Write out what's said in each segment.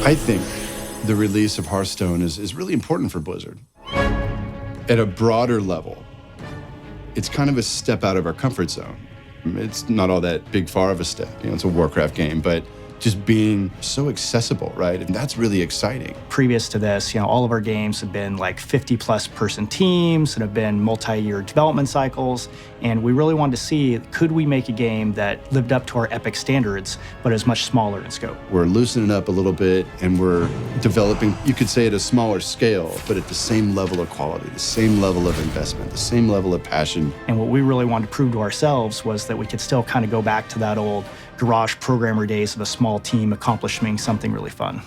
I think the release of Hearthstone is really important for Blizzard. At a broader level, it's kind of a step out of our comfort zone. It's not all that big far of a step. It's a Warcraft game, but just being so accessible, right? And that's really exciting. Previous to this, all of our games have been like 50-plus person teams and have been multi-year development cycles. And we really wanted to see, could we make a game that lived up to our Epic standards, but is much smaller in scope? We're loosening up a little bit, and we're developing, you could say, at a smaller scale, but at the same level of quality, the same level of investment, the same level of passion. And what we really wanted to prove to ourselves was that we could still kind of go back to that old garage programmer days of a small team accomplishing something really fun.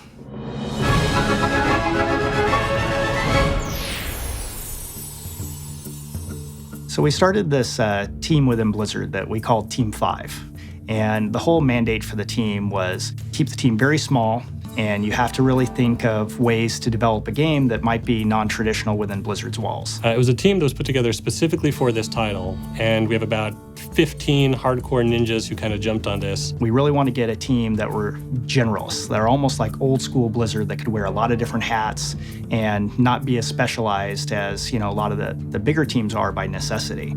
So we started this team within Blizzard that we called Team 5. And the whole mandate for the team was keep the team very small, and you have to really think of ways to develop a game that might be non-traditional within Blizzard's walls. It was a team that was put together specifically for this title, and we have about 15 hardcore ninjas who kind of jumped on this. We really want to get a team that were generalists, that are almost like old school Blizzard, that could wear a lot of different hats and not be as specialized as a lot of the bigger teams are by necessity.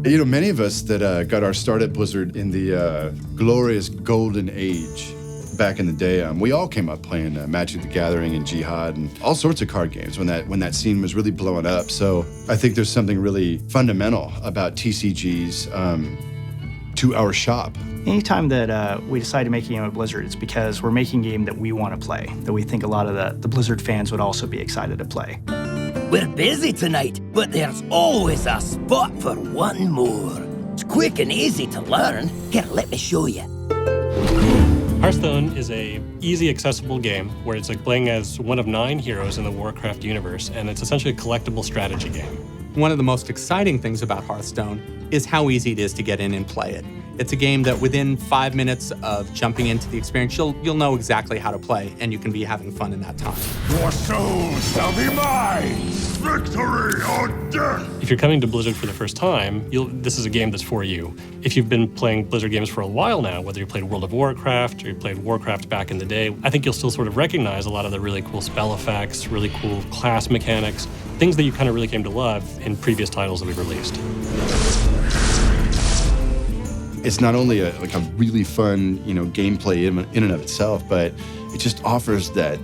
Many of us that got our start at Blizzard in the glorious golden age back in the day, we all came up playing Magic the Gathering and Jihad and all sorts of card games when that scene was really blowing up. So I think there's something really fundamental about TCGs to our shop. Anytime that we decide to make a game at Blizzard, it's because we're making a game that we want to play, that we think a lot of the Blizzard fans would also be excited to play. We're busy tonight, but there's always a spot for one more. It's quick and easy to learn. Here, let me show you. Hearthstone is a easy, accessible game where it's like playing as one of 9 heroes in the Warcraft universe, and it's essentially a collectible strategy game. One of the most exciting things about Hearthstone is how easy it is to get in and play it. It's a game that within 5 minutes of jumping into the experience, you'll know exactly how to play, and you can be having fun in that time. Your soul shall be mine! Victory or death! If you're coming to Blizzard for the first time, this is a game that's for you. If you've been playing Blizzard games for a while now, whether you played World of Warcraft or you played Warcraft back in the day, I think you'll still sort of recognize a lot of the really cool spell effects, really cool class mechanics, things that you kind of really came to love in previous titles that we've released. It's not only a really fun, gameplay in and of itself, but it just offers that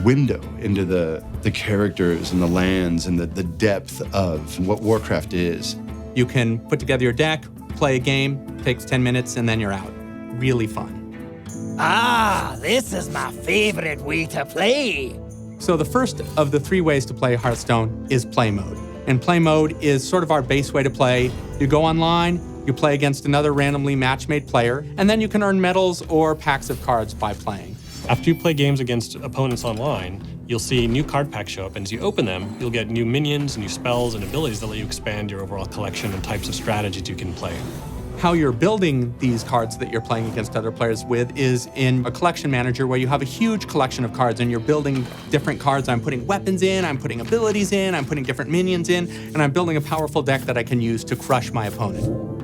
window into the characters and the lands and the depth of what Warcraft is. You can put together your deck, play a game, takes 10 minutes, and then you're out. Really fun. Ah, this is my favorite way to play. So the first of the 3 ways to play Hearthstone is play mode. And play mode is sort of our base way to play. You go online, you play against another randomly match-made player, and then you can earn medals or packs of cards by playing. After you play games against opponents online, you'll see new card packs show up, and as you open them, you'll get new minions, new spells, and abilities that let you expand your overall collection and types of strategies you can play. How you're building these cards that you're playing against other players with is in a collection manager where you have a huge collection of cards and you're building different cards. I'm putting weapons in, I'm putting abilities in, I'm putting different minions in, and I'm building a powerful deck that I can use to crush my opponent.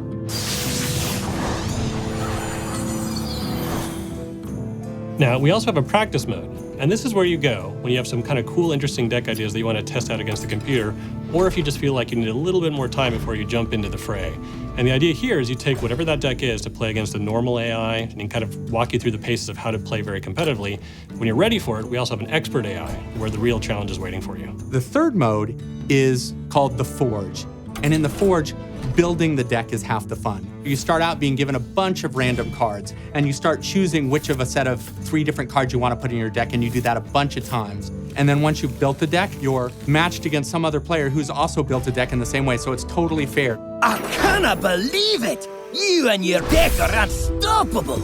Now, we also have a practice mode, and this is where you go when you have some kind of cool, interesting deck ideas that you want to test out against the computer, or if you just feel like you need a little bit more time before you jump into the fray. And the idea here is you take whatever that deck is to play against a normal AI and kind of walk you through the paces of how to play very competitively. When you're ready for it, we also have an expert AI where the real challenge is waiting for you. The third mode is called the Forge. And in the Forge, building the deck is half the fun. You start out being given a bunch of random cards, and you start choosing which of a set of 3 different cards you want to put in your deck, and you do that a bunch of times. And then once you've built the deck, you're matched against some other player who's also built a deck in the same way, so it's totally fair. I cannot believe it! You and your deck are unstoppable!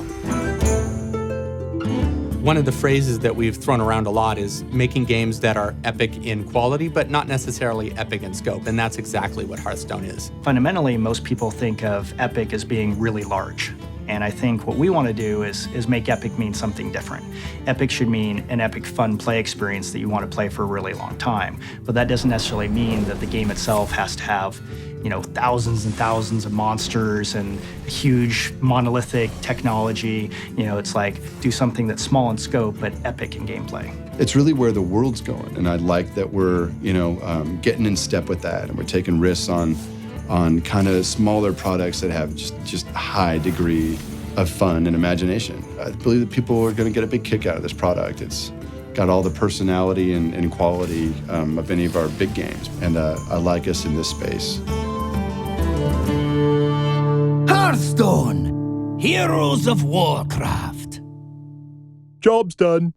One of the phrases that we've thrown around a lot is making games that are epic in quality, but not necessarily epic in scope, and that's exactly what Hearthstone is. Fundamentally, most people think of epic as being really large. And I think what we want to do is make epic mean something different. Epic should mean an epic fun play experience that you want to play for a really long time. But that doesn't necessarily mean that the game itself has to have thousands and thousands of monsters and a huge monolithic technology. It's like do something that's small in scope but epic in gameplay. It's really where the world's going, and I like that we're getting in step with that, and we're taking risks on kind of smaller products that have just a high degree of fun and imagination. I believe that people are going to get a big kick out of this product. It's got all the personality and quality of any of our big games, and I like us in this space. Hearthstone, Heroes of Warcraft. Job's done.